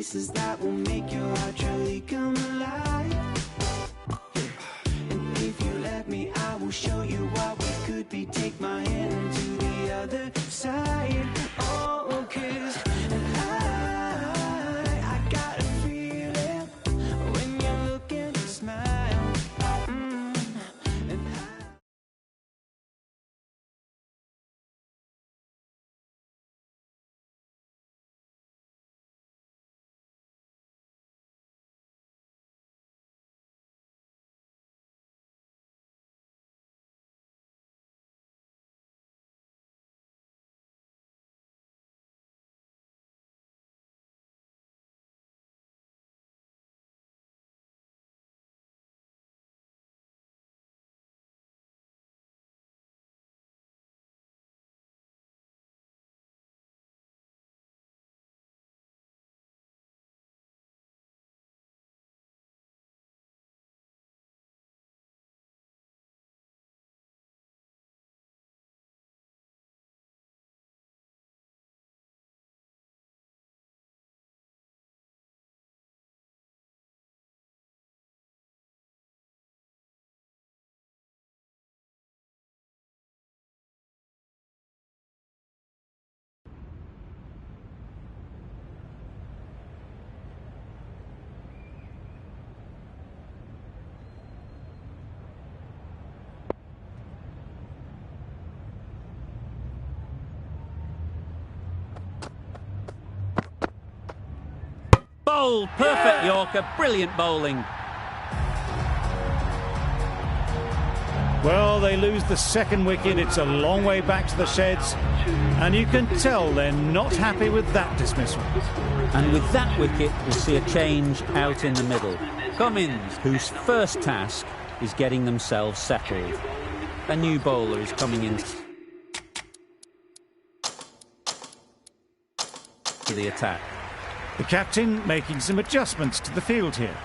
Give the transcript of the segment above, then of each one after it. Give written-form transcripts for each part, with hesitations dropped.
places that will make your heart truly come alive. And if you let me, I will show you what we could be. Take my hand to the other side. Oh, 'cause I got a feeling when you look and smile. And Bowled, perfect Yorker, brilliant bowling. Well, they lose the second wicket. It's a long way back to the sheds, and you can tell they're not happy with that dismissal. And with that wicket, we'll see a change out in the middle. Cummins, whose first task is getting themselves settled. A new bowler is coming in to the attack. The captain making some adjustments to the field here.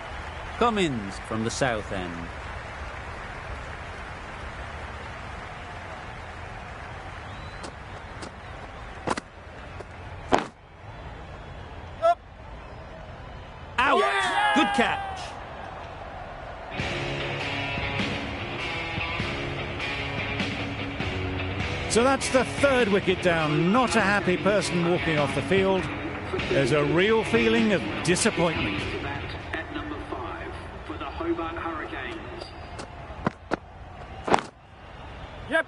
Cummins from the south end. Out! Yeah! Good catch. So that's the third wicket down. Not a happy person walking off the field. There's a real feeling of disappointment. At number 5 for the Hobart Hurricanes. Yep.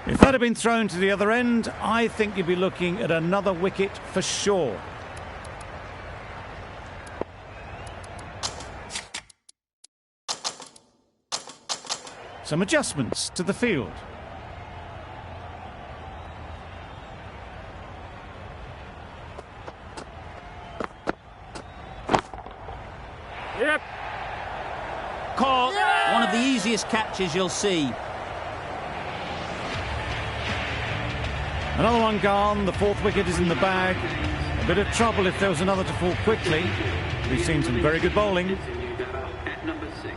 If that had been thrown to the other end, I think you'd be looking at another wicket for sure. Some adjustments to the field. Yep. Caught. Yeah! One of the easiest catches you'll see. Another one gone. The fourth wicket is in the bag. A bit of trouble if there was another to fall quickly. We've seen some very good bowling. At number 6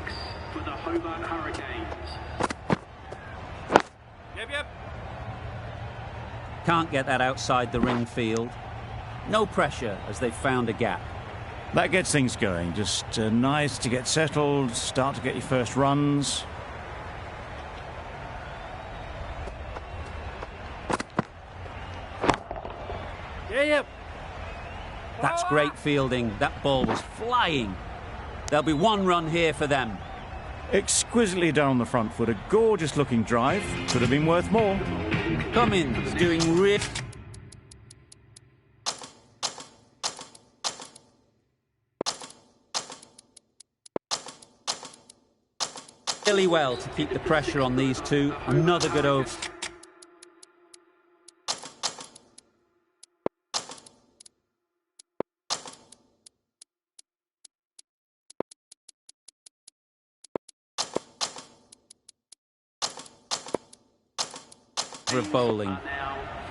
for the Hobart Hurricanes. Yep. Can't get that outside the ring field. No pressure as they've found a gap. That gets things going. Just nice to get settled, start to get your first runs. Yep. That's great fielding. That ball was flying. There'll be one run here for them. Exquisitely done on the front foot. A gorgeous looking drive. Could have been worth more. Cummins doing really well to keep the pressure on these two. Another good over. Of bowling.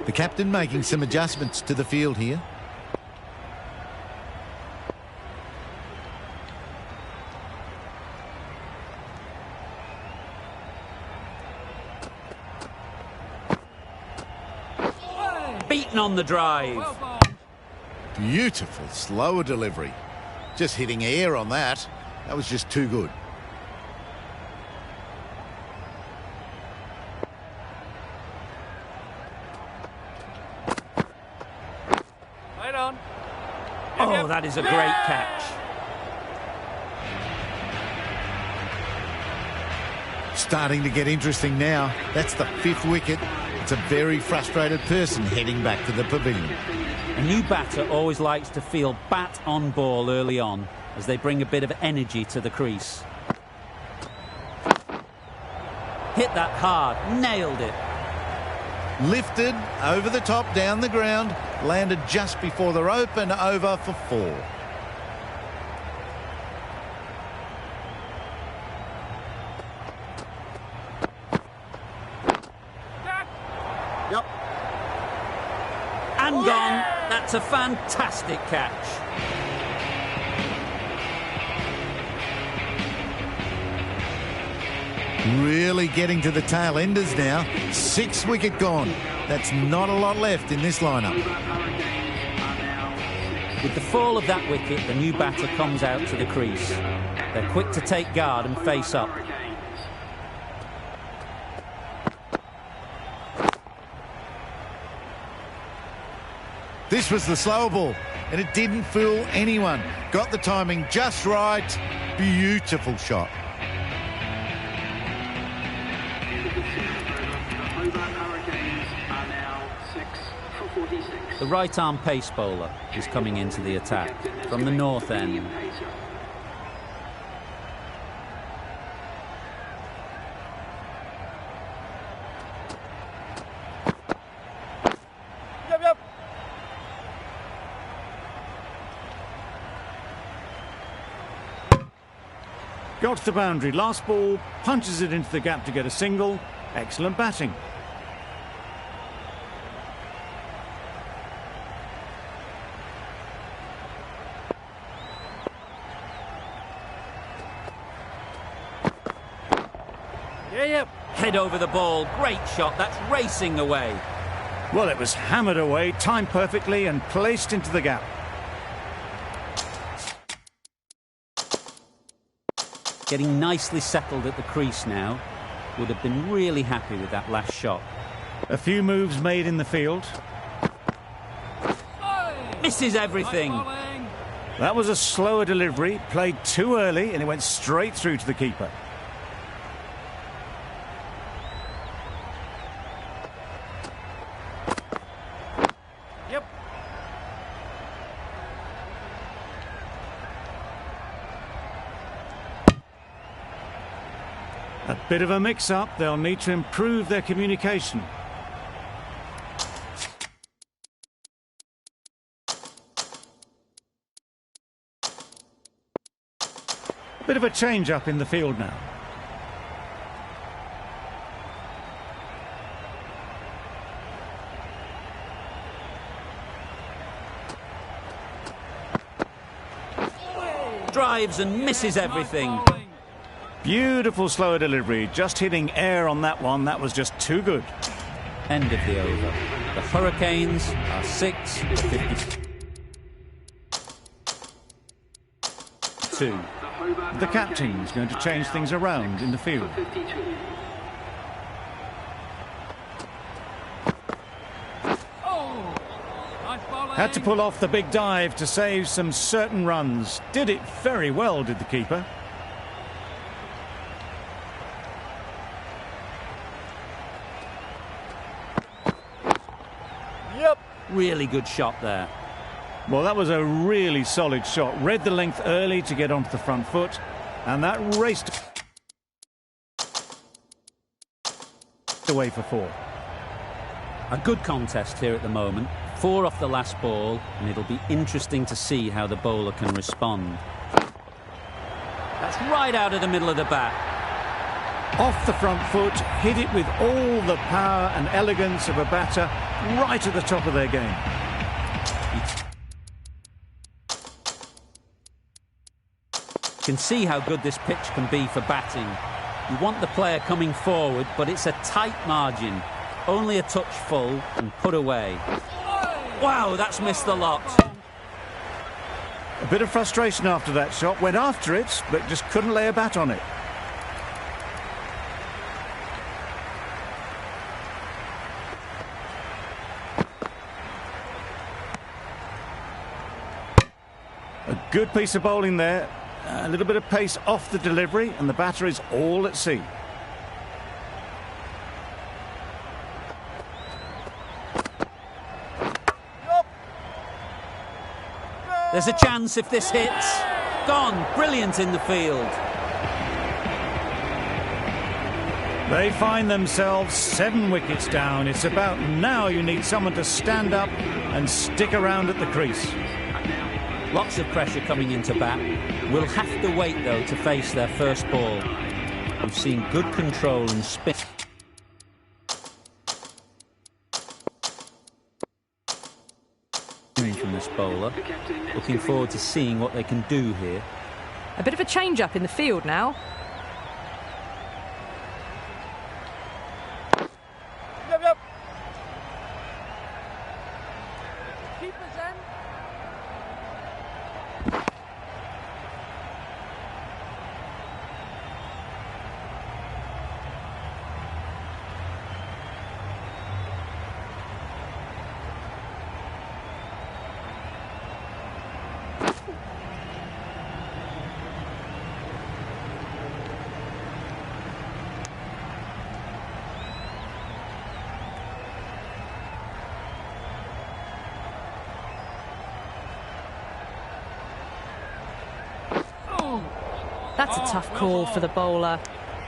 The captain making some adjustments to the field here. beaten on the drive. Beautiful slower delivery. Just hitting air on that. That was just too good. Right on. Oh, that is a great catch. Starting to get interesting now. That's the 5th wicket. It's a very frustrated person heading back to the pavilion. A new batter always likes to feel bat on ball early on as they bring a bit of energy to the crease. Hit that hard, nailed it. Lifted, over the top, down the ground, landed just before the rope and over for 4. Yep. And gone. That's a fantastic catch. Really getting to the tail enders now. 6 wicket gone. That's not a lot left in this lineup. With the fall of that wicket, the new batter comes out to the crease. They're quick to take guard and face up. This was the slower ball, and it didn't fool anyone. Got the timing just right. Beautiful shot. The right-arm pace bowler is coming into the attack from the north end. Yep. Got to the boundary. Last ball, punches it into the gap to get a single. Excellent batting. Yep. Head over the ball, great shot, that's racing away. Well, it was hammered away, timed perfectly and placed into the gap. Getting nicely settled at the crease now. Would have been really happy with that last shot. A few moves made in the field. Misses everything. That was a slower delivery, played too early and it went straight through to the keeper. Yep. A bit of a mix-up. They'll need to improve their communication. A bit of a change-up in the field now. Drives and misses everything. Beautiful slower delivery, just hitting air on that one. That was just too good. End of the over. The Hurricanes are 6-52. The captain's going to change things around in the field. Had to pull off the big dive to save some certain runs. Did it very well, did the keeper. Yep. Really good shot there. Well, that was a really solid shot. Read the length early to get onto the front foot, and that raced away for 4. A good contest here at the moment. 4 off the last ball, and it'll be interesting to see how the bowler can respond. That's right out of the middle of the bat. Off the front foot, hit it with all the power and elegance of a batter right at the top of their game. You can see how good this pitch can be for batting. You want the player coming forward, but it's a tight margin. Only a touch full and put away. Wow, that's missed the lot. A bit of frustration after that shot. Went after it, but just couldn't lay a bat on it. A good piece of bowling there. A little bit of pace off the delivery, and the batter is all at sea. There's a chance if this hits. Gone. Brilliant in the field. They find themselves 7 wickets down. It's about now you need someone to stand up and stick around at the crease. Lots of pressure coming into bat. Will have to wait, though, to face their first ball. We've seen good control and spin. From this bowler. Looking forward to seeing what they can do here. A bit of a change-up in the field now. Yep. Keepers in. That's a tough call for the bowler.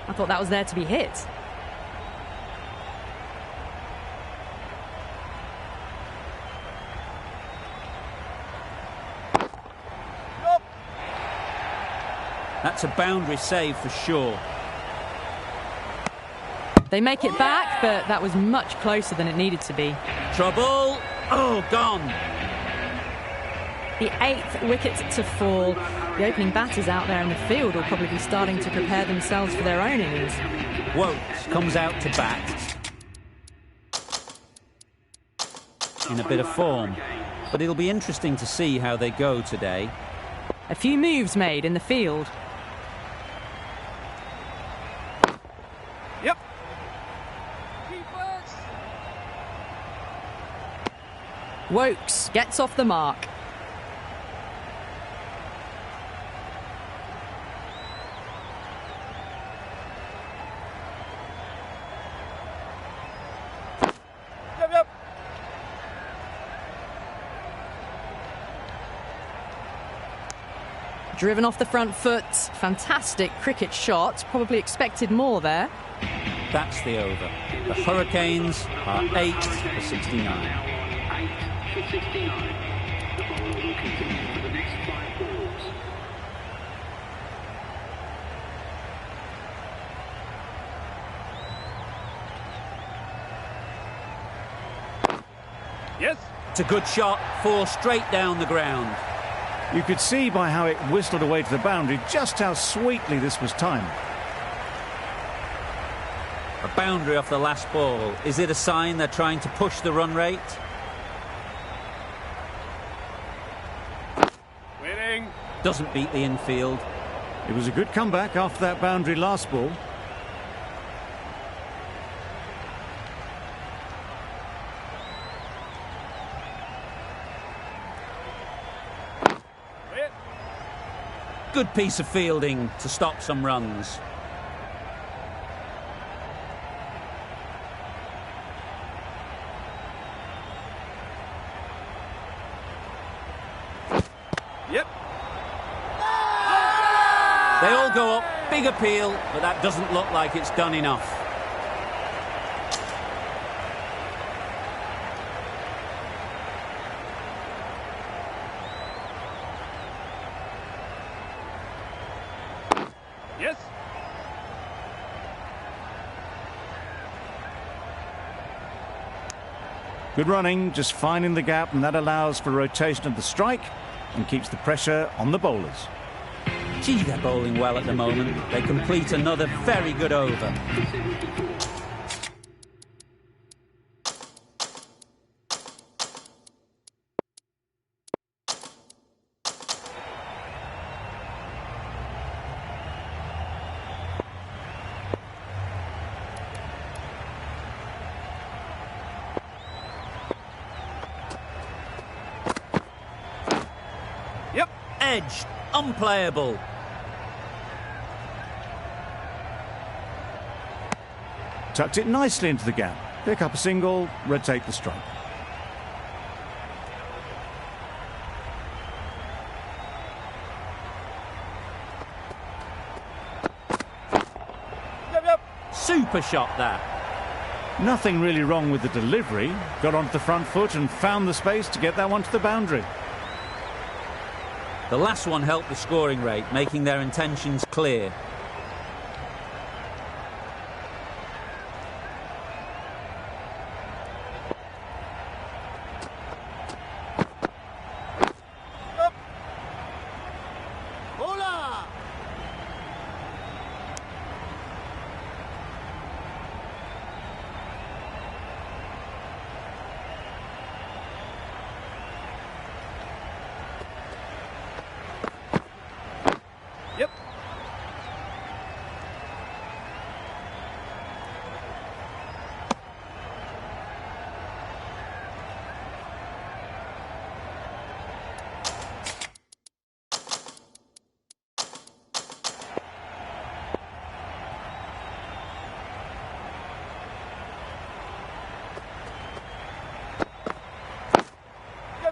I thought that was there to be hit. That's a boundary save for sure. They make it back, but that was much closer than it needed to be. Trouble. Oh, gone. The 8th wicket to fall. The opening batters out there in the field will probably be starting to prepare themselves for their own innings. Woakes comes out to bat. In a bit of form. But it'll be interesting to see how they go today. A few moves made in the field. Yep. Woakes gets off the mark. Yep. Driven off the front foot. Fantastic cricket shot. Probably expected more there. That's the over. The Hurricanes are 8 for 69. Now 8 for 69. The bowler will continue for the next 5 balls. Yes. It's a good shot. 4 straight down the ground. You could see by how it whistled away to the boundary just how sweetly this was timed. A boundary off the last ball. Is it a sign they're trying to push the run rate? Winning. Doesn't beat the infield. It was a good comeback after that boundary last ball. Good piece of fielding to stop some runs. Yep. They all go up. Big appeal, but that doesn't look like it's done enough. Yes. Good running, just finding the gap, and that allows for rotation of the strike and keeps the pressure on the bowlers. Gee, they're bowling well at the moment. They complete another very good over. edged, unplayable. Tucked it nicely into the gap. Pick up a single, rotate the strike. Super shot that. Nothing really wrong with the delivery. Got onto the front foot and found the space to get that one to the boundary. The last one helped the scoring rate, making their intentions clear. Yep.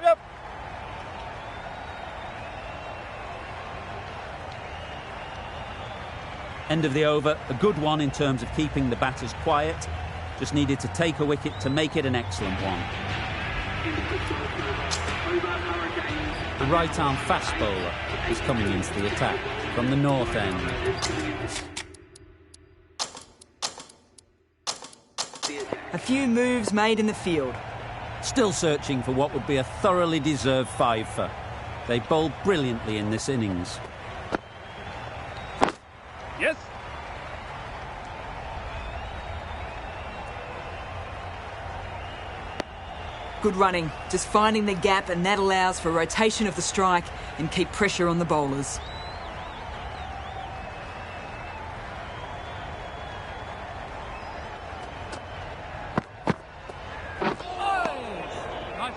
Yep. End of the over, a good one in terms of keeping the batters quiet. Just needed to take a wicket to make it an excellent one. The right-arm fast bowler is coming into the attack from the north end. A few moves made in the field. Still searching for what would be a thoroughly deserved five-for. They bowled brilliantly in this innings. Yes. Good running, just finding the gap, and that allows for rotation of the strike and keep pressure on the bowlers.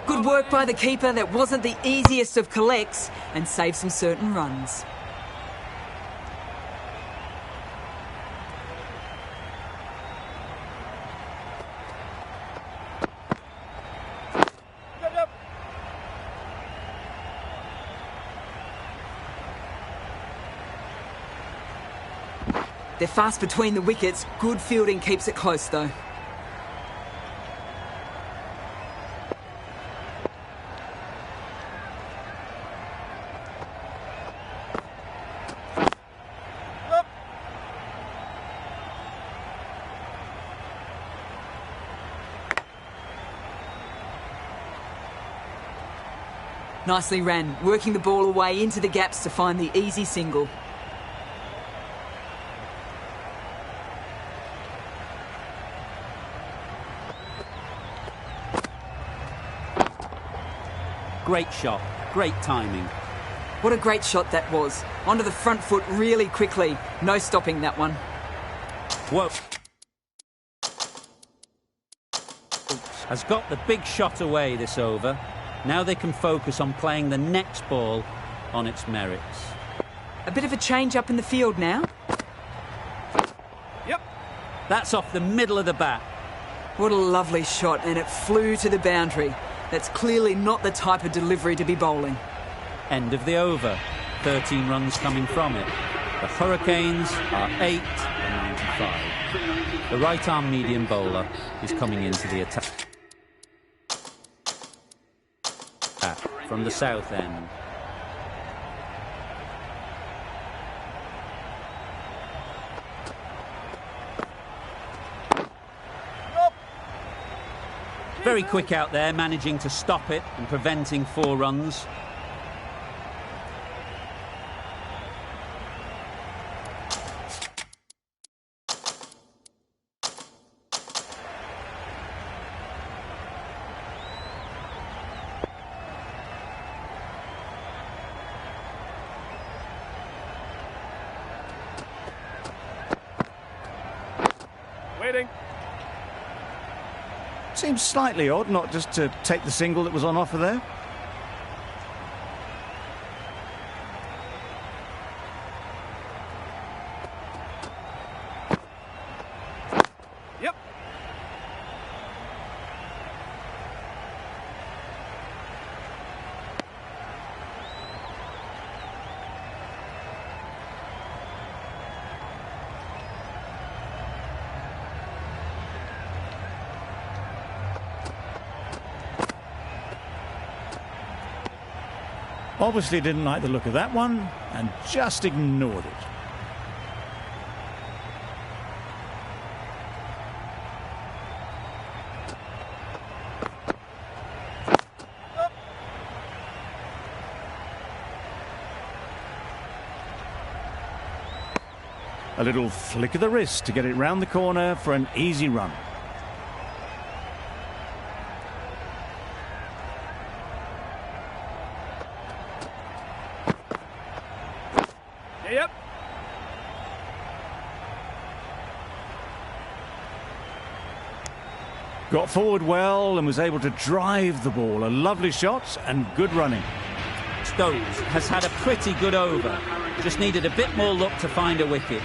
Good work by the keeper. That wasn't the easiest of collects and saved some certain runs. They're fast between the wickets. Good fielding keeps it close, though. Nicely ran, working the ball away into the gaps to find the easy single. Great shot, great timing. What a great shot that was. Onto the front foot really quickly. No stopping that one. Whoa. Has got the big shot away this over. Now they can focus on playing the next ball on its merits. A bit of a change up in the field now. Yep. That's off the middle of the bat. What a lovely shot, and it flew to the boundary. That's clearly not the type of delivery to be bowling. End of the over. 13 runs coming from it. The Hurricanes are 8 and 95. The right-arm medium bowler is coming into the attack. From the south end. Very quick out there, managing to stop it and preventing 4 runs. Waiting. Seems slightly odd not just to take the single that was on offer there. Obviously didn't like the look of that one and just ignored it. A little flick of the wrist to get it round the corner for an easy run. Yep. Got forward well and was able to drive the ball. A lovely shot and good running. Stokes has had a pretty good over. Just needed a bit more luck to find a wicket.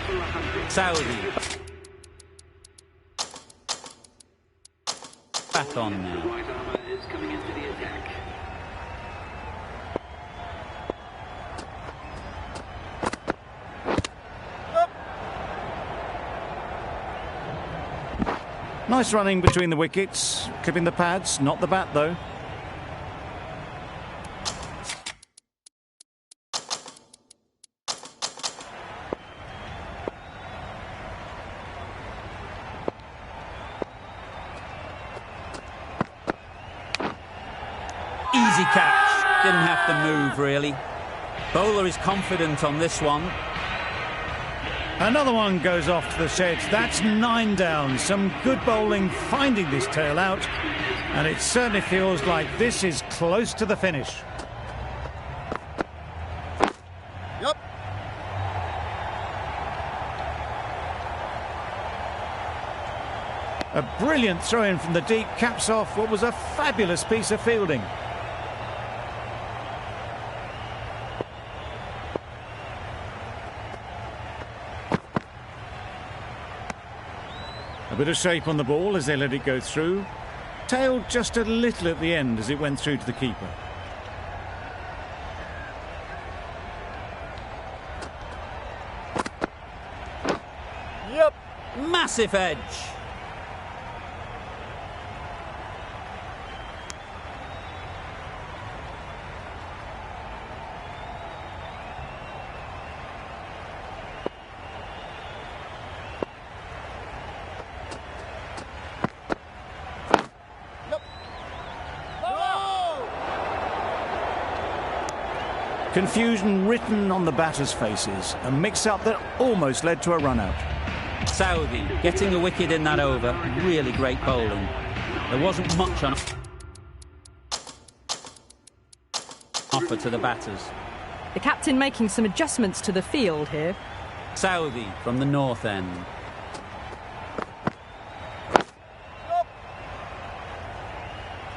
Saudi. Back on now. Right armour is coming into the attack. Nice running between the wickets. Clipping the pads, not the bat though. Easy catch. Didn't have to move, really. Bowler is confident on this one. Another one goes off to the sheds. That's 9 down. Some good bowling finding this tail out. And it certainly feels like this is close to the finish. Yep. A brilliant throw-in from the deep caps off what was a fabulous piece of fielding. A bit of shape on the ball as they let it go through. Tailed just a little at the end as it went through to the keeper. Yep. Massive edge. Confusion written on the batters' faces. A mix-up that almost led to a run-out. Saudi getting a wicket in that over. Really great bowling. There wasn't much on offer to the batters. The captain making some adjustments to the field here. Saudi from the north end.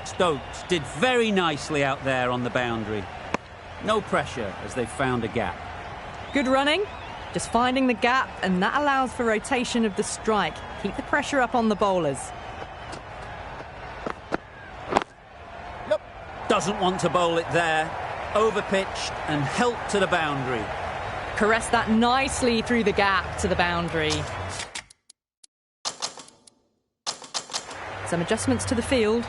Stokes did very nicely out there on the boundary. No pressure as they found a gap. Good running, just finding the gap, and that allows for rotation of the strike. Keep the pressure up on the bowlers. Doesn't want to bowl it there. Overpitched and helped to the boundary. Caress that nicely through the gap to the boundary. Some adjustments to the field.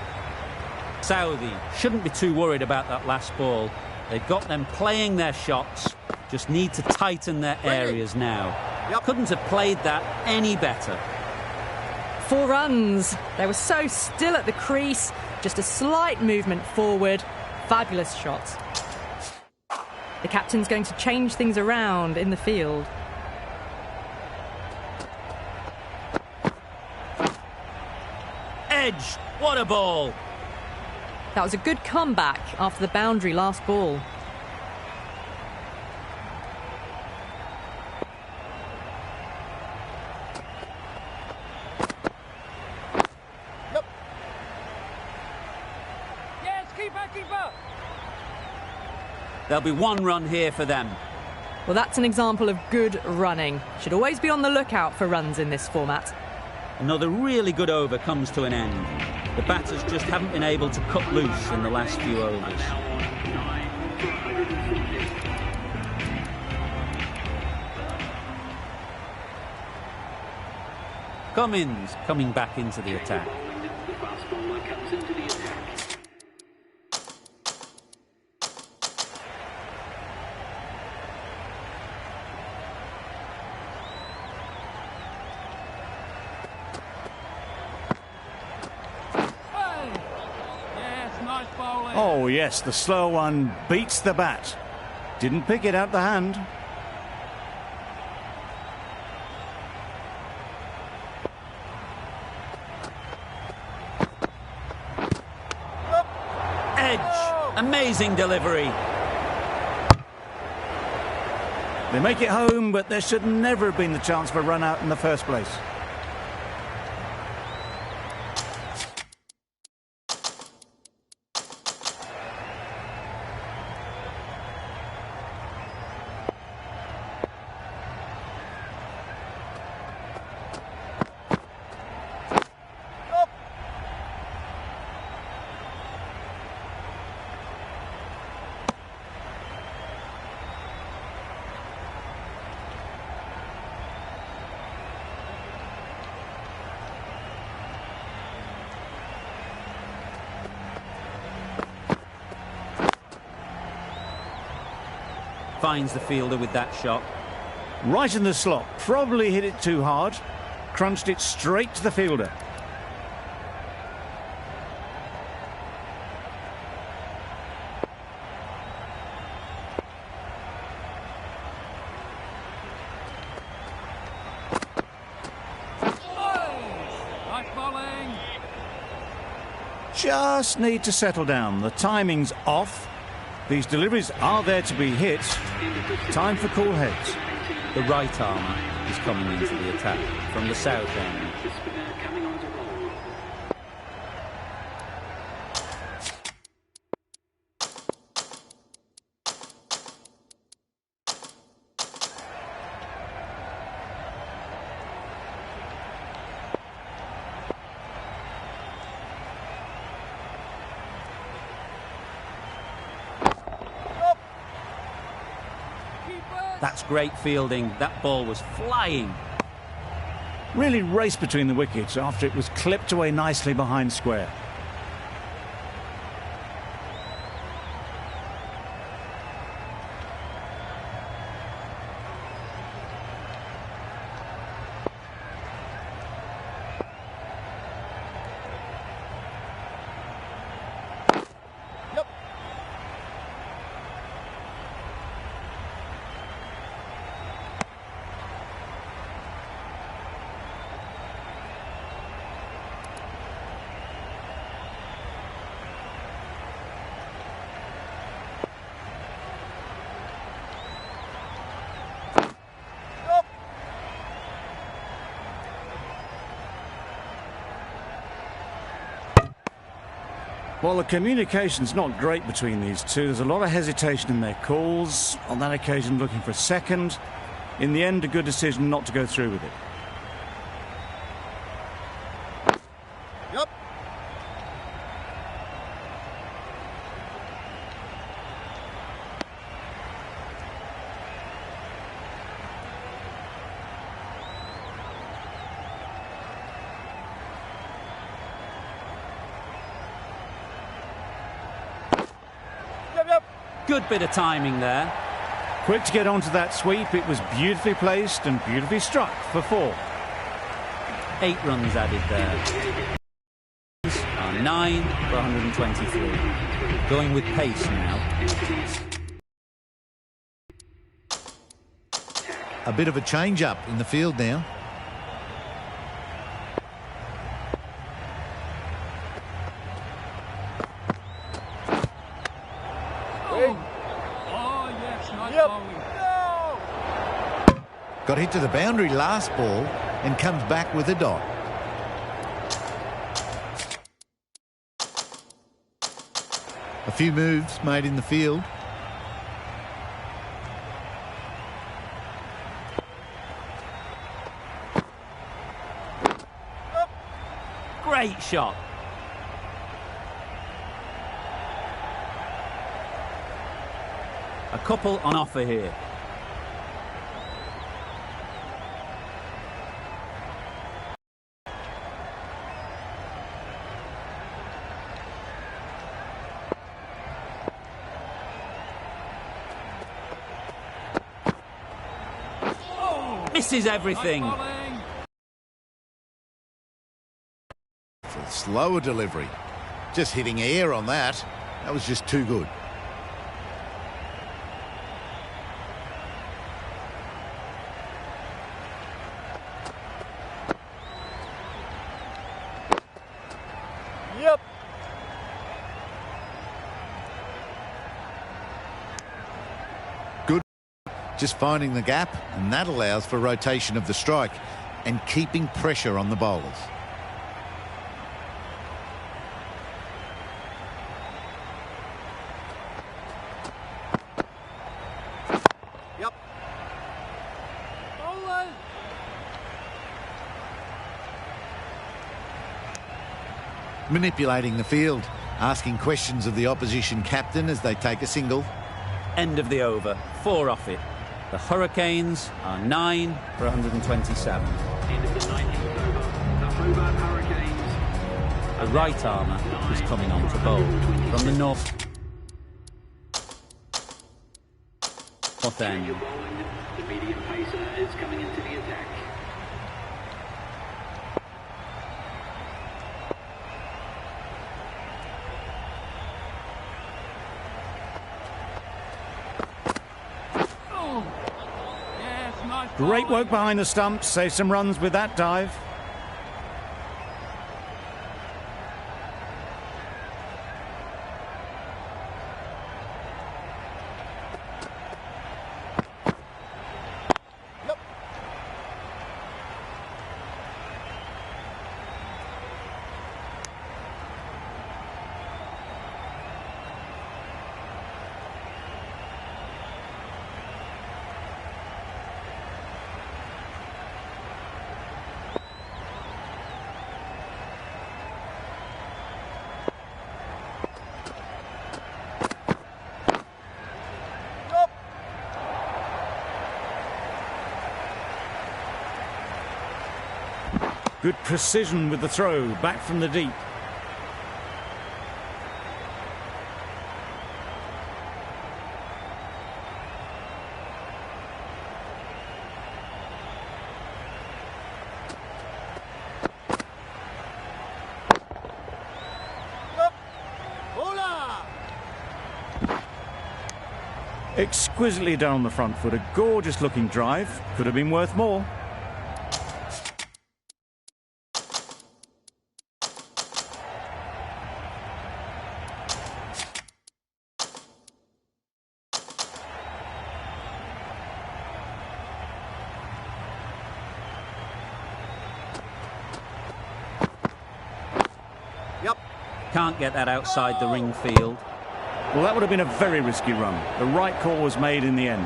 Saudi shouldn't be too worried about that last ball. They've got them playing their shots, just need to tighten their areas now. Couldn't have played that any better. 4 runs. They were so still at the crease, just a slight movement forward. Fabulous shot. The captain's going to change things around in the field. Edge, what a ball! That was a good comeback after the boundary last ball. Yes, keeper. There'll be 1 run here for them. Well, that's an example of good running. Should always be on the lookout for runs in this format. Another really good over comes to an end. The batters just haven't been able to cut loose in the last few overs. Cummins coming back into the attack. The fast bowler comes into the attack. Oh, yes, the slow one beats the bat. Didn't pick it out the hand. Edge. Amazing delivery. They make it home, but there should never have been the chance for a run out in the first place. Finds the fielder with that shot. Right in the slot. Probably hit it too hard. Crunched it straight to the fielder. Nice bowling. Just need to settle down. The timing's off. These deliveries are there to be hit. Time for cool heads. The right armour is coming into the attack from the south end. The spinner coming on to bowl. That's great fielding. That ball was flying. Really raced between the wickets after it was clipped away nicely behind square. Well, the communication's not great between these two. There's a lot of hesitation in their calls. On that occasion, looking for a second. In the end, a good decision not to go through with it. Yep. Good bit of timing there. Quick to get onto that sweep. It was beautifully placed and beautifully struck for 4. 8 runs added there. 9 for 123. Going with pace now. A bit of a change-up in the field now. Oh, yes, nice bowling. Got hit to the boundary last ball and comes back with a dot. A few moves made in the field. Great shot. A couple on offer here. Misses everything. Slower delivery. Just hitting air on that. That was just too good. Yep. Good. Just finding the gap, and that allows for rotation of the strike and keeping pressure on the bowlers. Yep. Bowling. Manipulating the field, asking questions of the opposition captain as they take a single. End of the over. 4 off it. The Hurricanes are 9 for 127. End of the 19th over. The Hobart Hurricanes. The right armour is coming on to bowl from the north end. Bowling. The medium pacer is coming into the attack. Yes, nice Great bowling. work behind the stumps. Save some runs with that dive. Good precision with the throw, back from the deep. Exquisitely down the front foot, a gorgeous looking drive. Could have been worth more. Can't get that outside the ring field. Well, that would have been a very risky run. The right call was made in the end.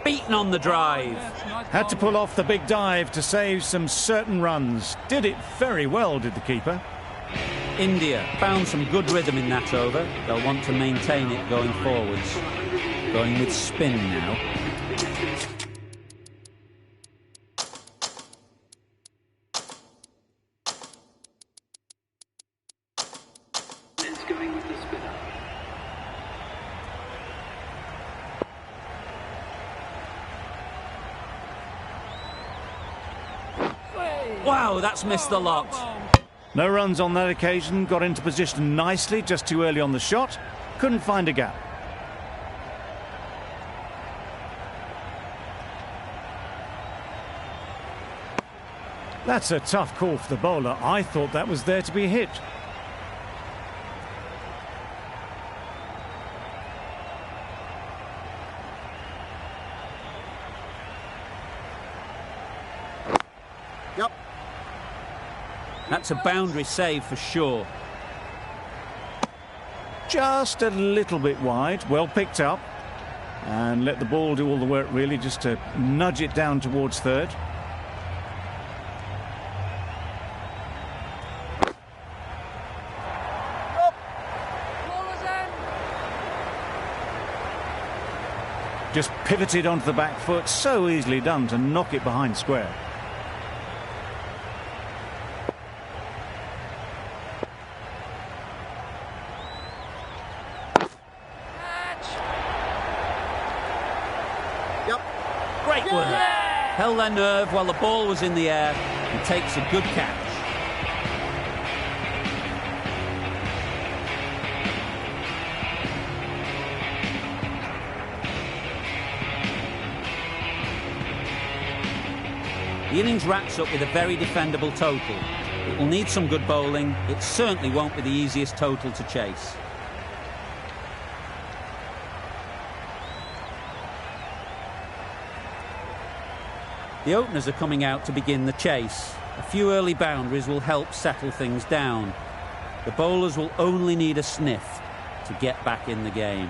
Beaten on the drive. Had to pull off the big dive to save some certain runs. Did it very well, did the keeper. India found some good rhythm in that over. They'll want to maintain it going forwards. Going with spin now. It's going with the spinner. Wow, that's missed the lot. No runs on that occasion. Got into position nicely, just too early on the shot. Couldn't find a gap. That's a tough call for the bowler. I thought that was there to be hit. Yep. That's a boundary save for sure. Just a little bit wide. Well picked up. And let the ball do all the work, really, just to nudge it down towards third. Just pivoted onto the back foot. So easily done to knock it behind square. held their nerve while the ball was in the air and takes a good catch. The innings wraps up with a very defendable total. It will need some good bowling. It certainly won't be the easiest total to chase. The openers are coming out to begin the chase. A few early boundaries will help settle things down. The bowlers will only need a sniff to get back in the game.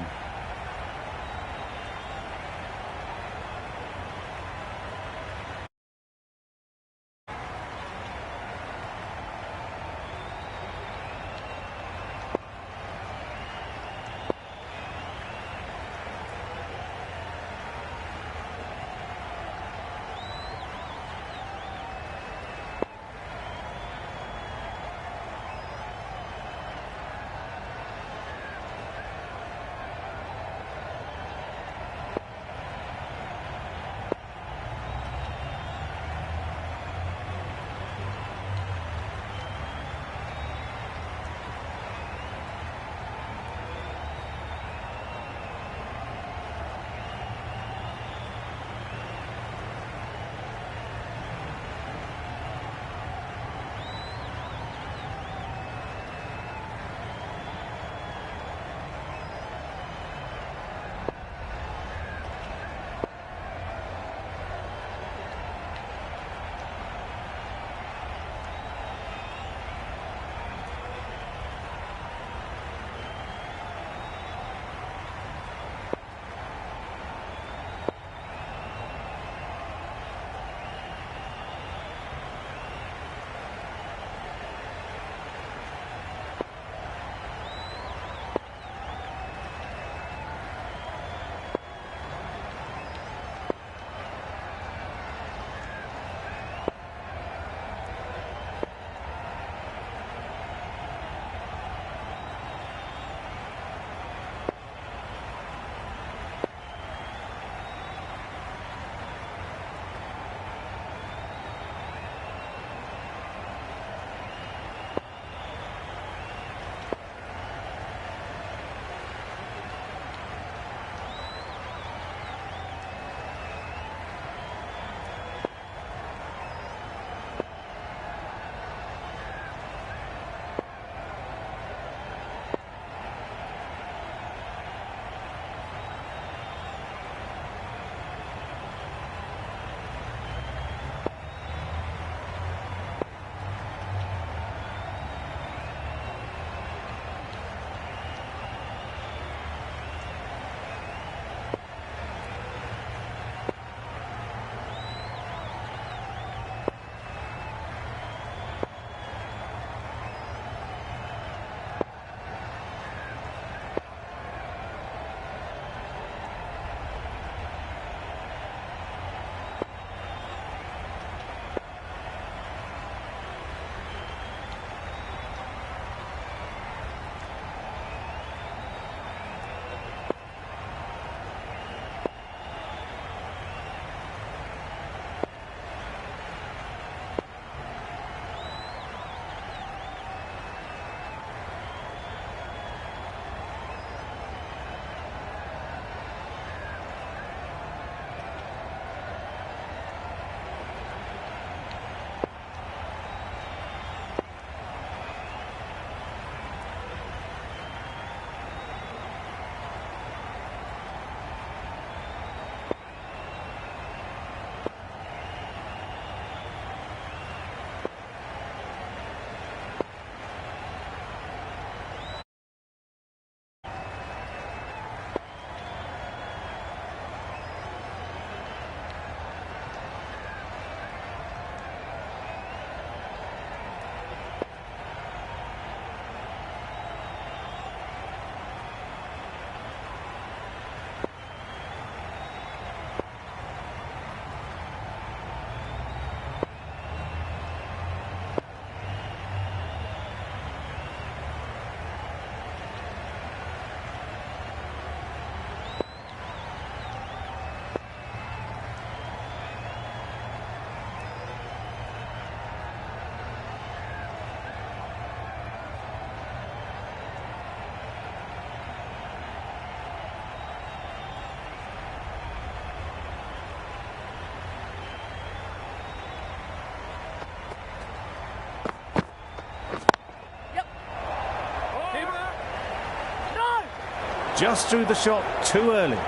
just threw the shot too early.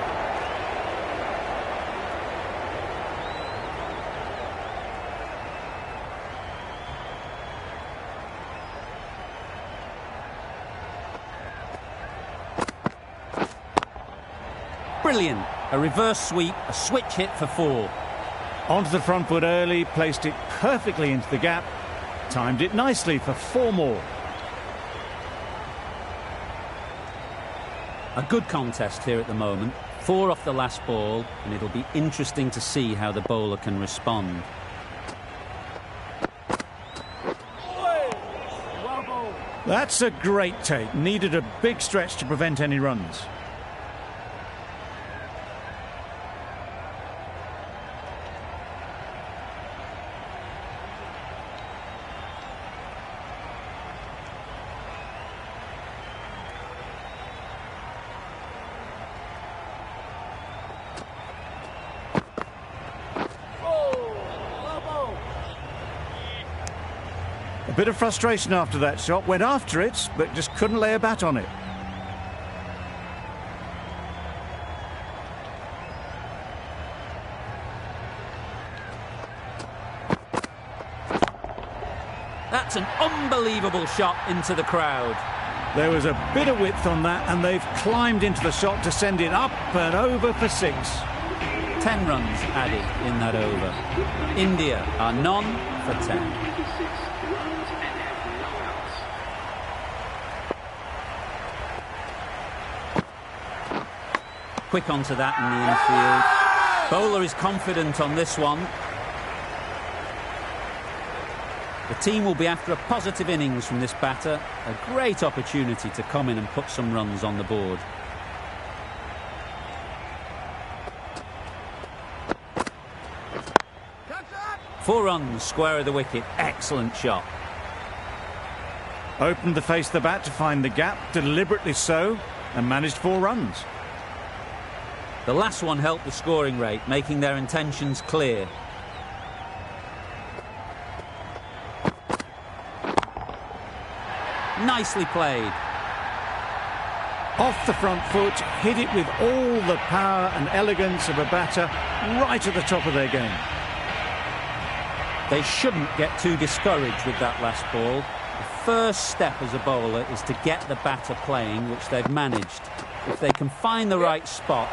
Brilliant. A reverse sweep, a switch hit for 4. Onto the front foot early, placed it perfectly into the gap, timed it nicely for 4 more. A good contest here at the moment. 4 off the last ball, and it'll be interesting to see how the bowler can respond. That's a great take. Needed a big stretch to prevent any runs. A bit of frustration after that shot. Went after it, but just couldn't lay a bat on it. That's an unbelievable shot into the crowd. There was a bit of width on that, and they've climbed into the shot to send it up and over for 6. 10 runs added in that over. India are none for 10. Quick onto that in the infield. Bowler is confident on this one. The team will be after a positive innings from this batter. A great opportunity to come in and put some runs on the board. Four runs, square of the wicket. Excellent shot. Opened the face of the bat to find the gap, deliberately so, and managed 4 runs. The last one helped the scoring rate, making their intentions clear. Nicely played. Off the front foot, hit it with all the power and elegance of a batter, right at the top of their game. They shouldn't get too discouraged with that last ball. The first step as a bowler is to get the batter playing, which they've managed. If they can find the right spot,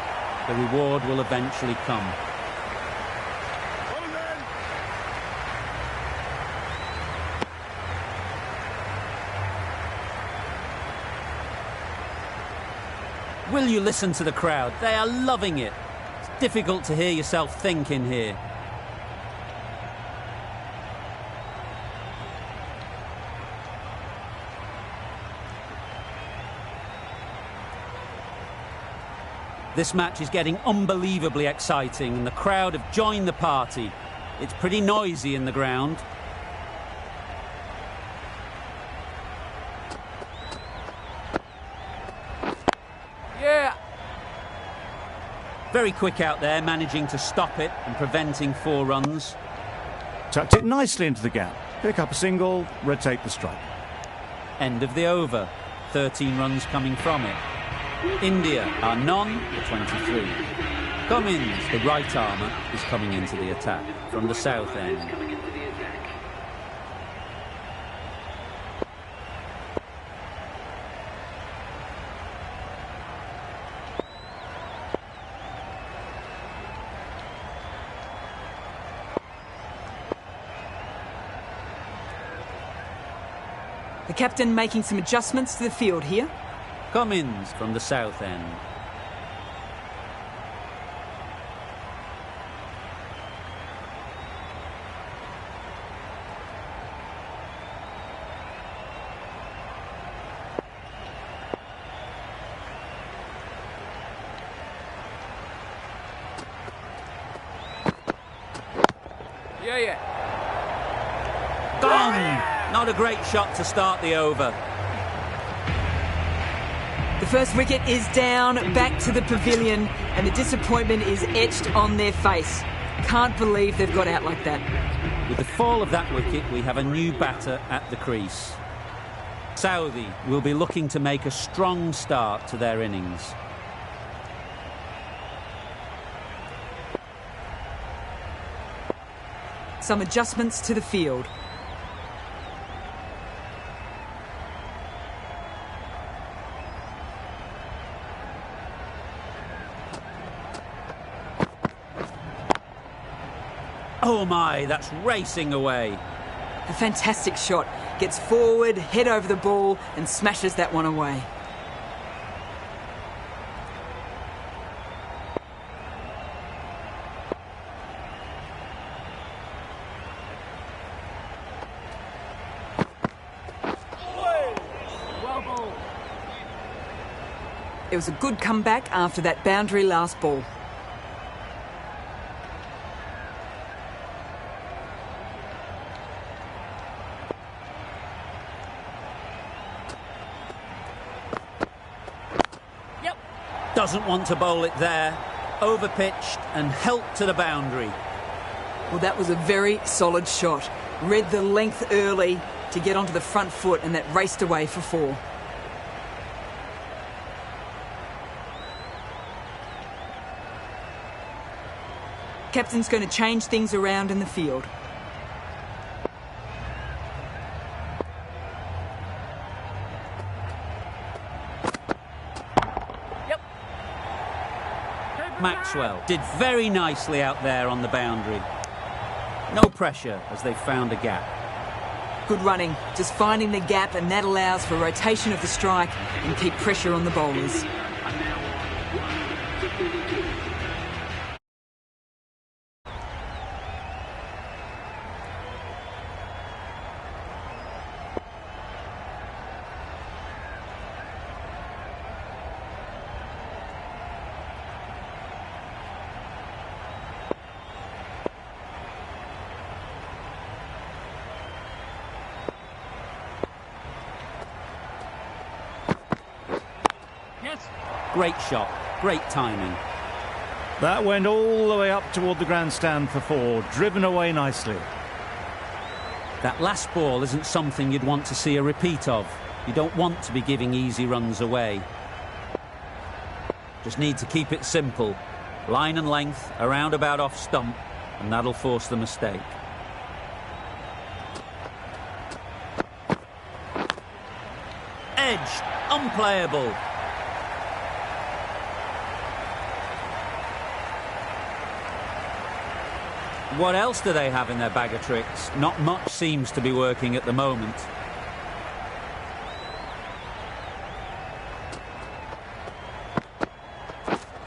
the reward will eventually come. Will you listen to the crowd? They are loving it. It's difficult to hear yourself think in here. This match is getting unbelievably exciting and the crowd have joined the party. It's pretty noisy in the ground. Yeah. Very quick out there, managing to stop it and preventing 4 runs. Tucked it nicely into the gap. Pick up a single, rotate the strike. End of the over. 13 runs coming from it. India are none for 23. Cummins, the right armour, is coming into the attack from the south end. The captain making some adjustments to the field here. Cummins from the south end. Yeah. Gone! Not a great shot to start the over. The first wicket is down, back to the pavilion, and the disappointment is etched on their face. Can't believe they've got out like that. With the fall of that wicket, we have a new batter at the crease. Southey will be looking to make a strong start to their innings. Some adjustments to the field. Oh my, that's racing away. A fantastic shot. Gets forward, head over the ball and smashes that one away. It was a good comeback after that boundary last ball. Doesn't want to bowl it there. Overpitched and helped to the boundary. Well, that was a very solid shot. Read the length early to get onto the front foot, and that raced away for 4. Captain's going to change things around in the field. Maxwell did very nicely out there on the boundary. No pressure as they found a gap. Good running, just finding the gap, and that allows for rotation of the strike and keep pressure on the bowlers. And now on 1 to 32. Great shot, great timing. That went all the way up toward the grandstand for 4, driven away nicely. That last ball isn't something you'd want to see a repeat of. You don't want to be giving easy runs away. Just need to keep it simple. Line and length, around about off stump, and that'll force the mistake. Edged, unplayable. What else do they have in their bag of tricks? Not much seems to be working at the moment.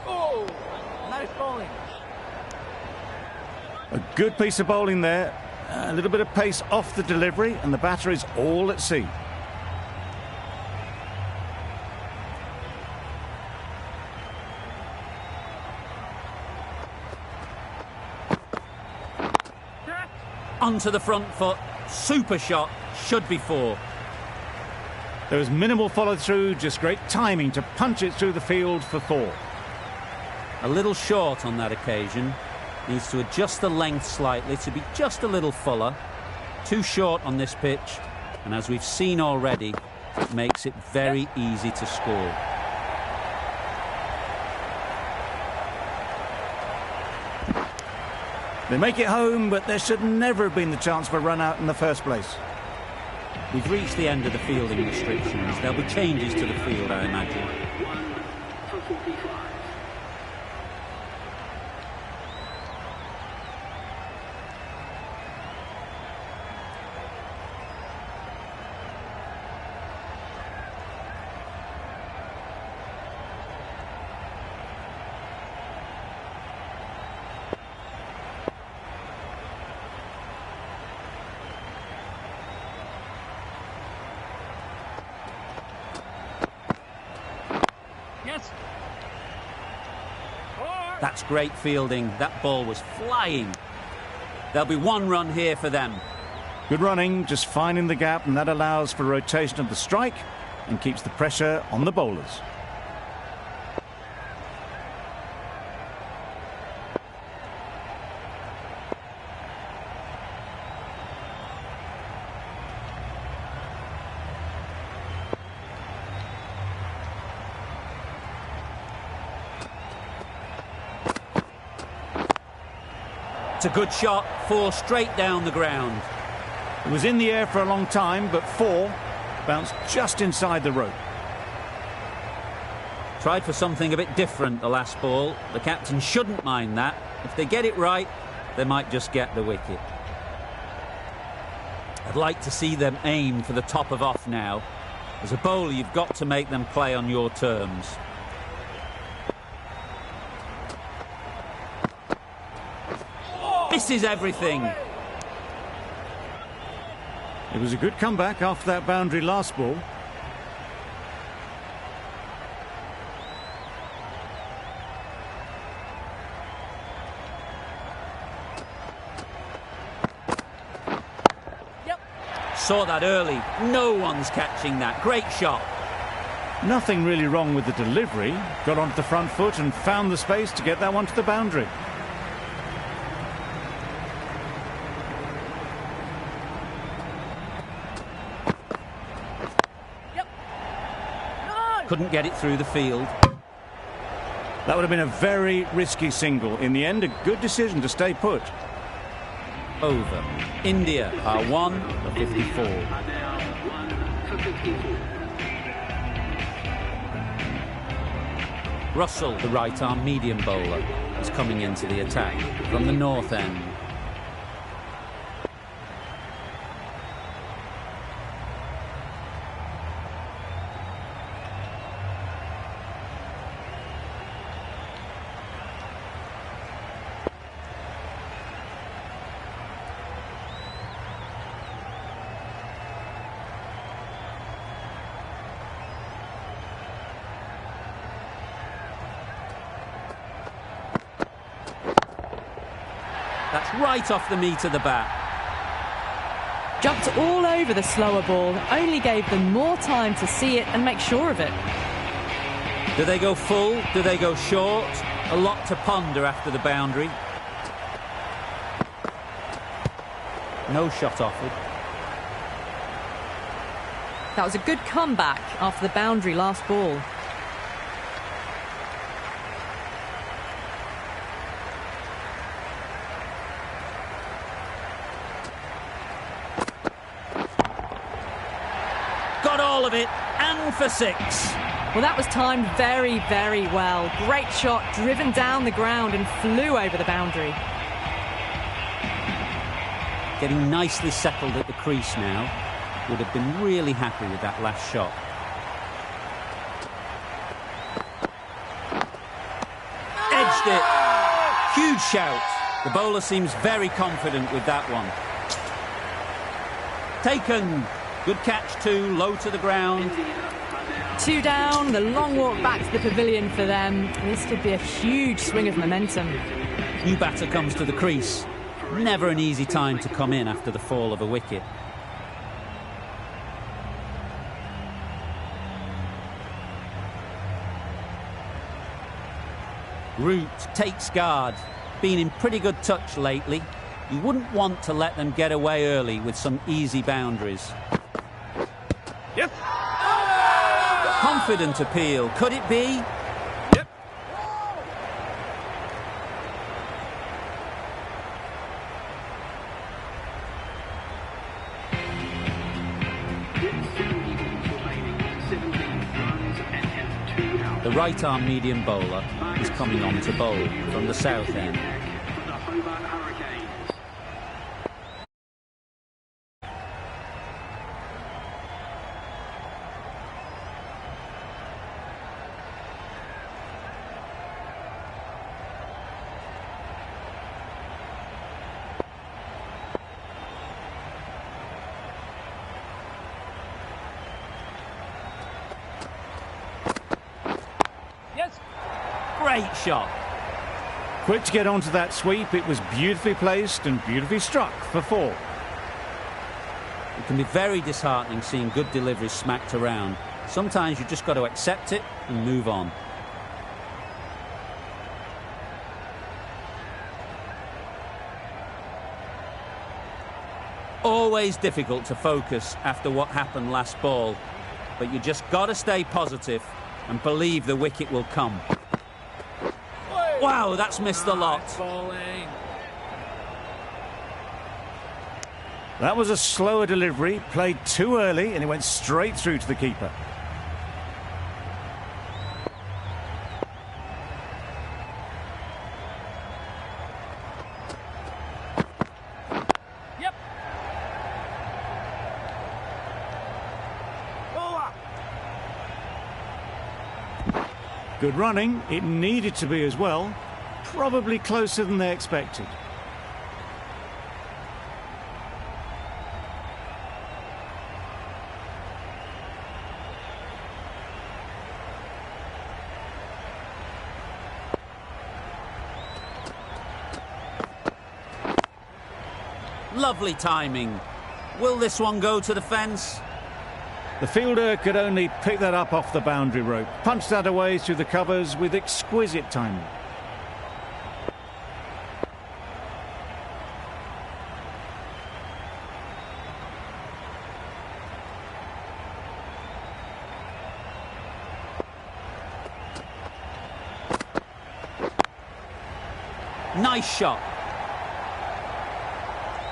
Oh, nice bowling. A good piece of bowling there. A little bit of pace off the delivery, and the batter is all at sea. Onto the front foot, super shot, should be 4. There was minimal follow-through, just great timing to punch it through the field for 4. A little short on that occasion. Needs to adjust the length slightly to be just a little fuller. Too short on this pitch, and as we've seen already, it makes it very easy to score. They make it home, but there should never have been the chance for a run out in the first place. We've reached the end of the fielding restrictions. There'll be changes to the field, I imagine. 1 for 45. That's great fielding. That ball was flying. There'll be 1 run here for them. Good running, just finding the gap, and that allows for rotation of the strike and keeps the pressure on the bowlers. It's a good shot, 4 straight down the ground. It was in the air for a long time, but 4 bounced just inside the rope. Tried for something a bit different the last ball. The captain shouldn't mind that. If they get it right, they might just get the wicket. I'd like to see them aim for the top of off now. As a bowler, you've got to make them play on your terms. This is everything. It was a good comeback after that boundary last ball. Saw that early. No one's catching that. Great shot. Nothing really wrong with the delivery. Got onto the front foot and found the space to get that one to the boundary. Couldn't get it through the field. That would have been a very risky single. In the end, a good decision to stay put. Over. India are 1 for 54. Are now 1 for 54. Russell, the right-arm medium bowler, is coming into the attack from the north end. That's right off the meat of the bat. Jumped all over the slower ball, only gave them more time to see it and make sure of it. Do they go full? Do they go short? A lot to ponder after the boundary. No shot offered. That was a good comeback after the boundary last ball. Got all of it, and for 6. Well, that was timed very, very well. Great shot, driven down the ground and flew over the boundary. Getting nicely settled at the crease now. Would have been really happy with that last shot. Edged it. Huge shout. The bowler seems very confident with that one. Taken. Good catch too, low to the ground. 2 down, the long walk back to the pavilion for them. This could be a huge swing of momentum. New batter comes to the crease. Never an easy time to come in after the fall of a wicket. Root takes guard. Been in pretty good touch lately. You wouldn't want to let them get away early with some easy boundaries. Yep. Confident appeal. Could it be? Yep. The right-arm medium bowler is coming on to bowl from the south end. For the Hobart Hurricanes. Great shot. Quick to get onto that sweep. It was beautifully placed and beautifully struck for 4. It can be very disheartening seeing good deliveries smacked around. Sometimes you just got to accept it and move on. Always difficult to focus after what happened last ball, but you just got to stay positive and believe the wicket will come. Wow, that's missed the lot. That was a slower delivery, played too early, and it went straight through to the keeper. Yep. Good running. It needed to be as well. Probably closer than they expected. Lovely timing. Will this one go to the fence? The fielder could only pick that up off the boundary rope. Punched that away through the covers with exquisite timing. Nice shot.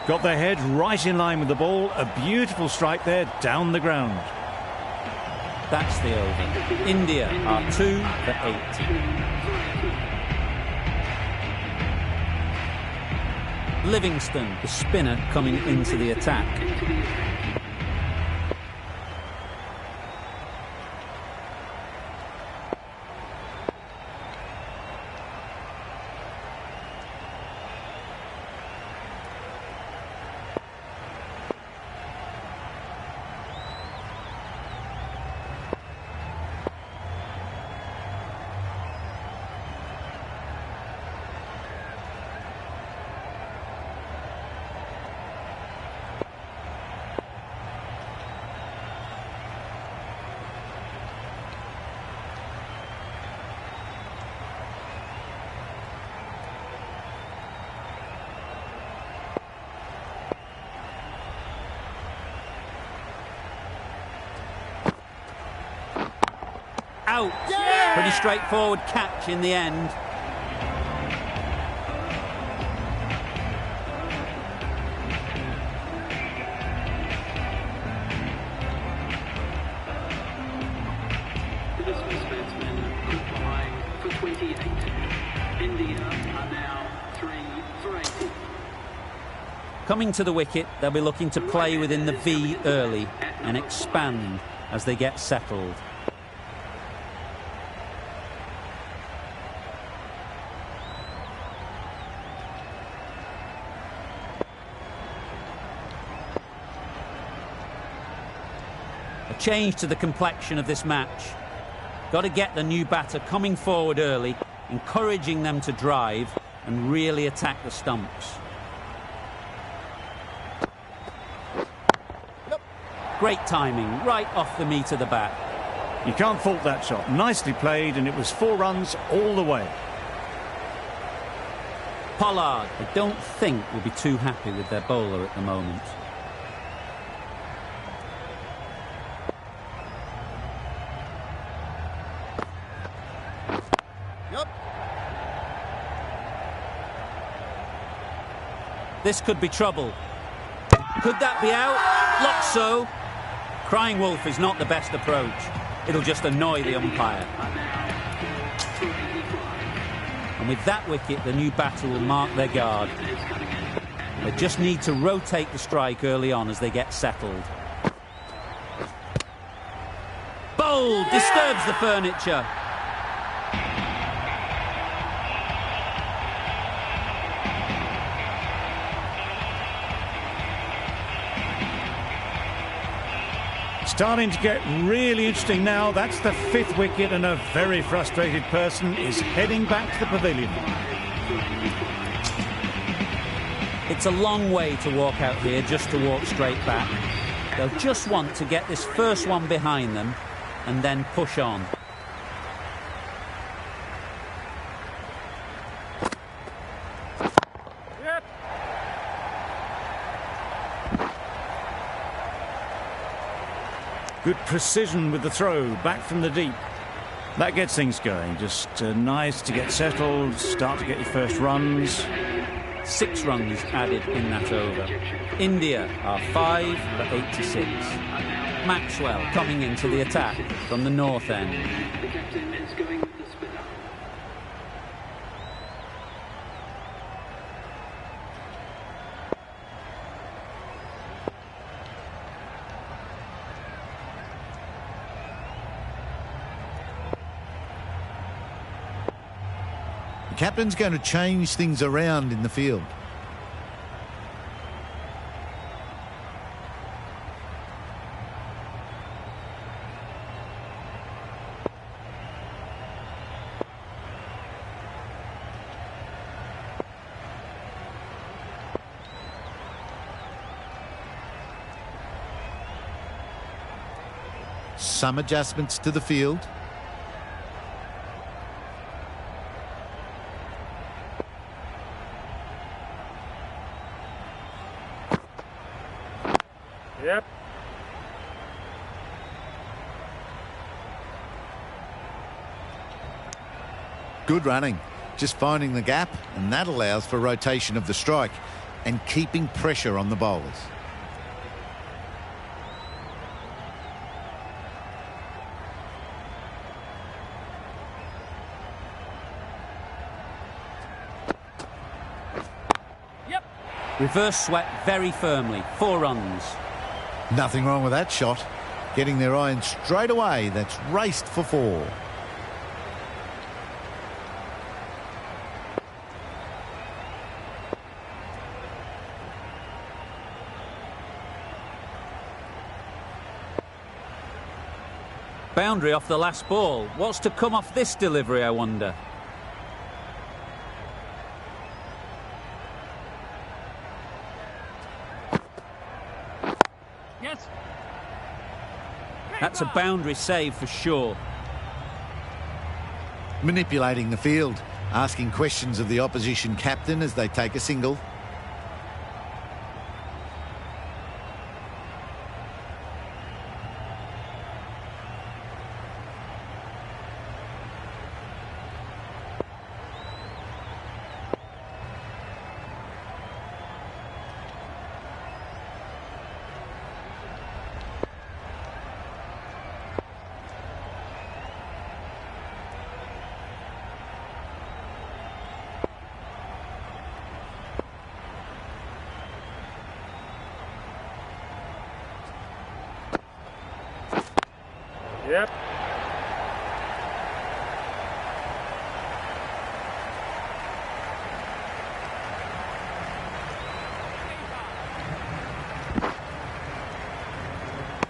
Got their head right in line with the ball. A beautiful strike there down the ground. That's the over. India are 2 for 8. Livingston, the spinner, coming into the attack. Out. Yeah! Pretty straightforward catch in the end. The dismissed batsmen qualifying for 28. India are now 3 for 80. Coming to the wicket, they'll be looking to play within the V early and expand as they get settled. Change to the complexion of this match. Got to get the new batter coming forward early, encouraging them to drive and really attack the stumps. Great timing, right off the meat of the bat. You can't fault that shot. Nicely played, and it was 4 runs all the way. Pollard, I don't think, will be too happy with their bowler at the moment. This could be trouble. Could that be out? Looks so. Crying wolf is not the best approach. It'll just annoy the umpire. And with that wicket, the new batter will mark their guard. They just need to rotate the strike early on as they get settled. Bold! Disturbs the furniture. Starting to get really interesting now. That's the 5th wicket, and a very frustrated person is heading back to the pavilion. It's a long way to walk out here just to walk straight back. They'll just want to get this first one behind them and then push on. Good precision with the throw, back from the deep. That gets things going. Just nice to get settled, start to get your first runs. 6 runs added in that over. India are 5 for 86. Maxwell coming into the attack from the north end. The captain is going with the spinner. The captain's going to change things around in the field. Some adjustments to the field. Yep. Good running. Just finding the gap, and that allows for rotation of the strike and keeping pressure on the bowlers. Reverse swept very firmly. 4 runs. Nothing wrong with that shot. Getting their iron straight away. That's raced for 4. Boundary off the last ball. What's to come off this delivery, I wonder? Yes. That's a boundary save for sure. Manipulating the field, asking questions of the opposition captain as they take a single. Yep.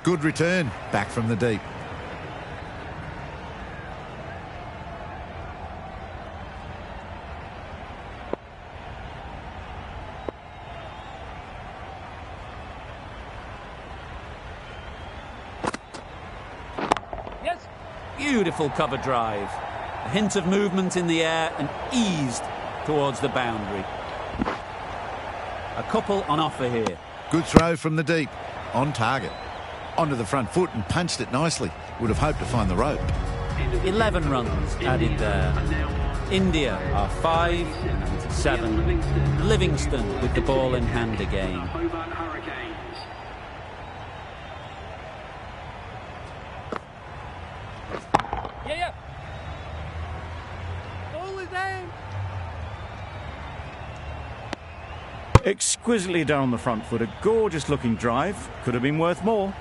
Good return, back from the deep. Beautiful cover drive. A hint of movement in the air and eased towards the boundary. A couple on offer here. Good throw from the deep. On target. Onto the front foot and punched it nicely. Would have hoped to find the rope. 11 runs added there. India are 5 and 7. Livingston with the ball in hand again. Hobart Hurricanes. Yeah. Ball is aimed. Exquisitely done on the front foot. A gorgeous looking drive. Could have been worth more.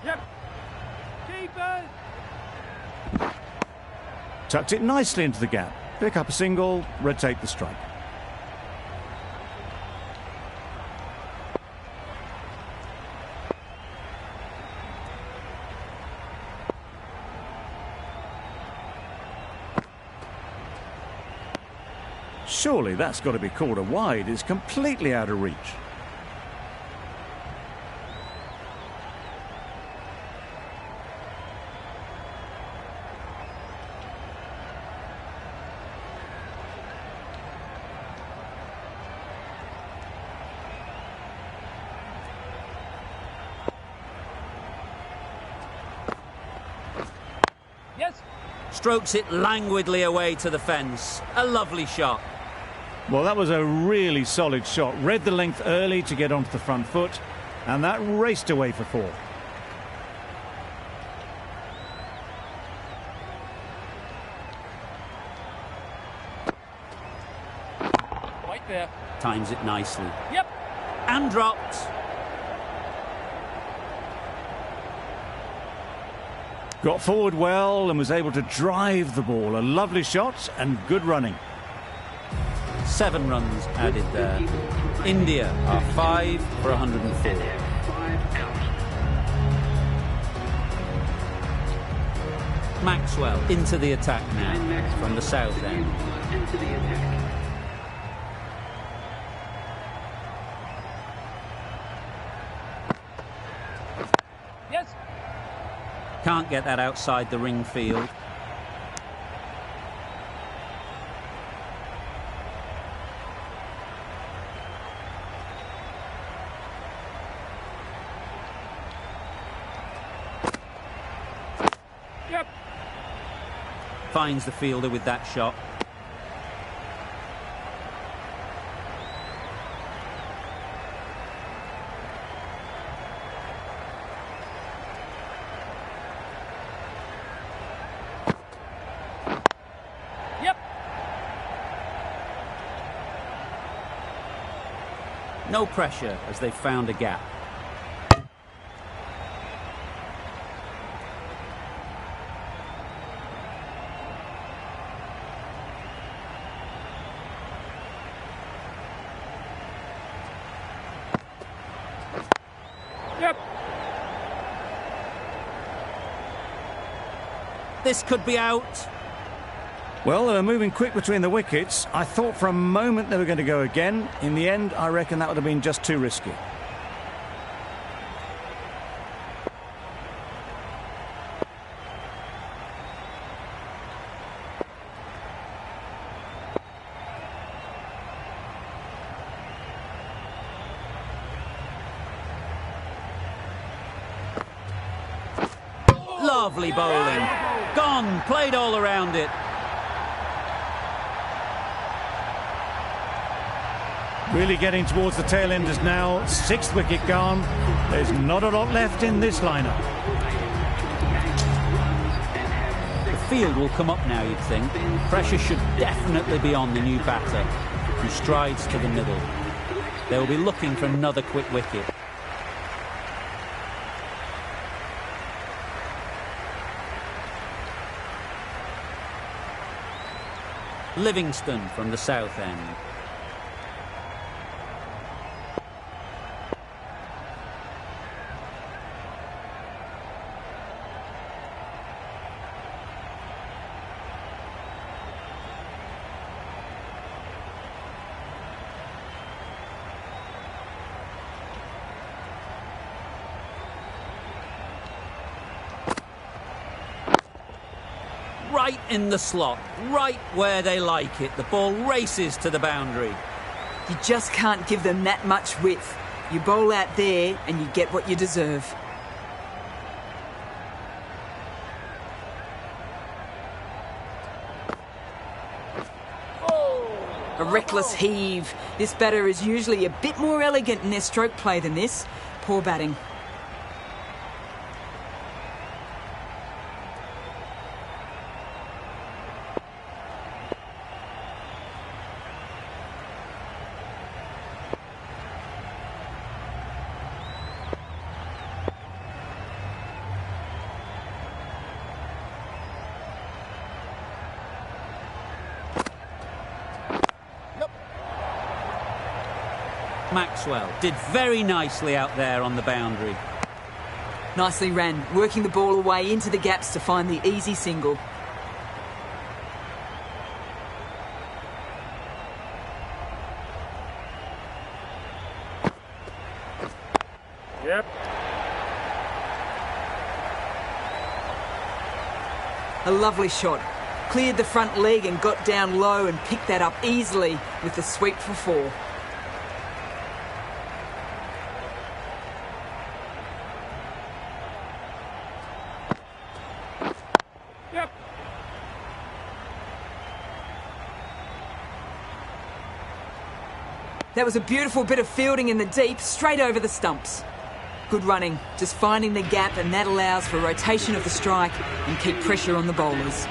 Yep. Keepers. Tucked it nicely into the gap. Pick up a single, rotate the strike. Surely that's got to be called a wide. It's completely out of reach. strokes it languidly away to the fence. A lovely shot. Well, that was a really solid shot. Read the length early to get onto the front foot, and that raced away for 4. Right there. Times it nicely. Yep. And dropped. Got forward well and was able to drive the ball. A lovely shot and good running. 7 runs added there. India are 5 for 104. 5 out. Maxwell into the attack now from the south end. Into the attack. Yes. Can't get that outside the ring field. Yep. Finds the fielder with that shot. Yep. No pressure as they found a gap. Yep. This could be out. Well, they were moving quick between the wickets. I thought for a moment they were going to go again. In the end, I reckon that would have been just too risky. Lovely bowling. Gone, played all around it. Really getting towards the tail enders now. 6th wicket gone. There's not a lot left in this lineup. The field will come up now, you'd think. Pressure should definitely be on the new batter, who strides to the middle. They will be looking for another quick wicket. Livingston from the south end. Right in the slot, right where they like it. The ball races to the boundary. You just can't give them that much width. You bowl out there and you get what you deserve. A reckless heave. This batter is usually a bit more elegant in their stroke play than this. Poor batting. Maxwell did very nicely out there on the boundary. Nicely ran, working the ball away into the gaps to find the easy single. Yep. A lovely shot. Cleared the front leg and got down low and picked that up easily with the sweep for 4. Yep. That was a beautiful bit of fielding in the deep, straight over the stumps. Good running, just finding the gap, and that allows for rotation of the strike and keep pressure on the bowlers.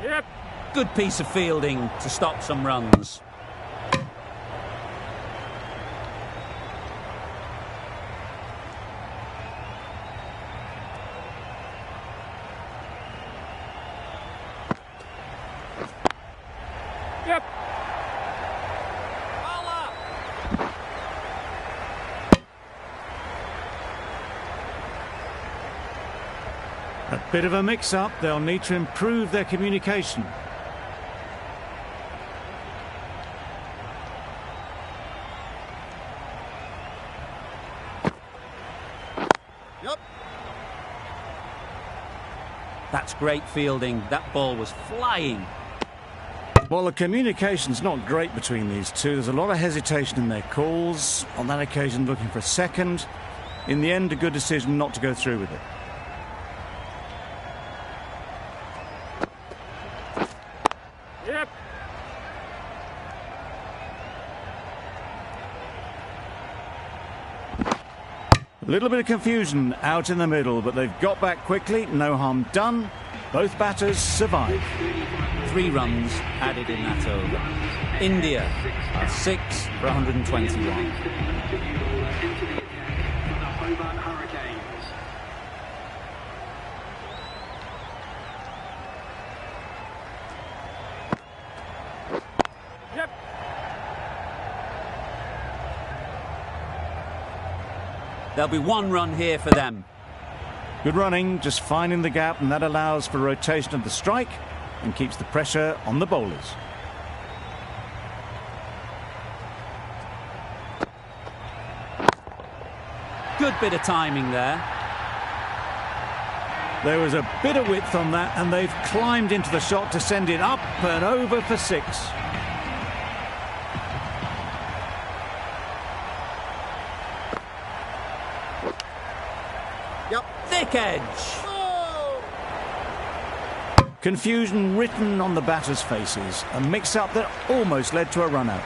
Yep. Good piece of fielding to stop some runs. Yep. A bit of a mix-up. They'll need to improve their communication. Yep. That's great fielding. That ball was flying. Well, the communication's not great between these two. There's a lot of hesitation in their calls. On that occasion, looking for a second. In the end, a good decision not to go through with it. Yep. A little bit of confusion out in the middle, but they've got back quickly. No harm done. Both batters survive. 3 runs added in that over. India are 6 for 121. Yep. There'll be 1 run here for them. Good running, just finding the gap, and that allows for rotation of the strike and keeps the pressure on the bowlers. Good bit of timing there. There was a bit of width on that, and they've climbed into the shot to send it up and over for 6. Yep. Thick edge. Confusion written on the batters' faces. A mix-up that almost led to a run-out.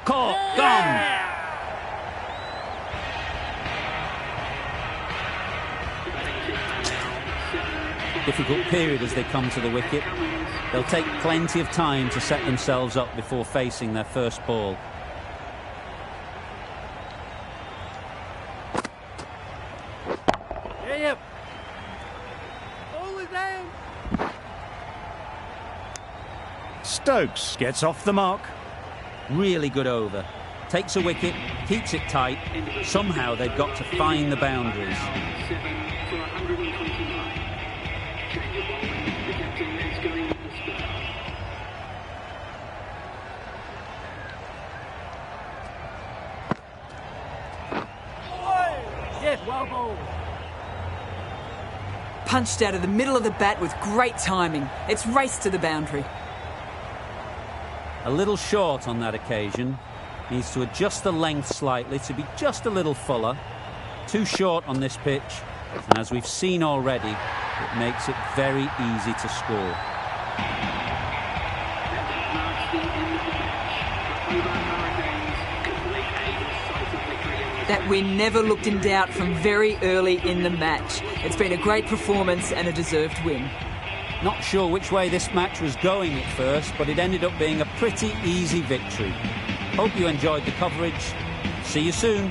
Caught. Gone. Difficult period as they come to the wicket. They'll take plenty of time to set themselves up before facing their first ball. Yep. Hold it down. Stokes gets off the mark. Really good over. Takes a wicket, keeps it tight. Somehow they've got to find the boundaries. 7 for 129. Change of bowling. The captain is going with the spur. Yes, well bowled. Punched out of the middle of the bat with great timing. It's raced to the boundary. A little short on that occasion. Needs to adjust the length slightly to be just a little fuller. Too short on this pitch. And as we've seen already, it makes it very easy to score. That marks the end of the match. The Hobart Hurricanes complete a decisive victory in this That win never looked in doubt from very early in the match. It's been a great performance and a deserved win. Not sure which way this match was going at first, but it ended up being a pretty easy victory. Hope you enjoyed the coverage. See you soon.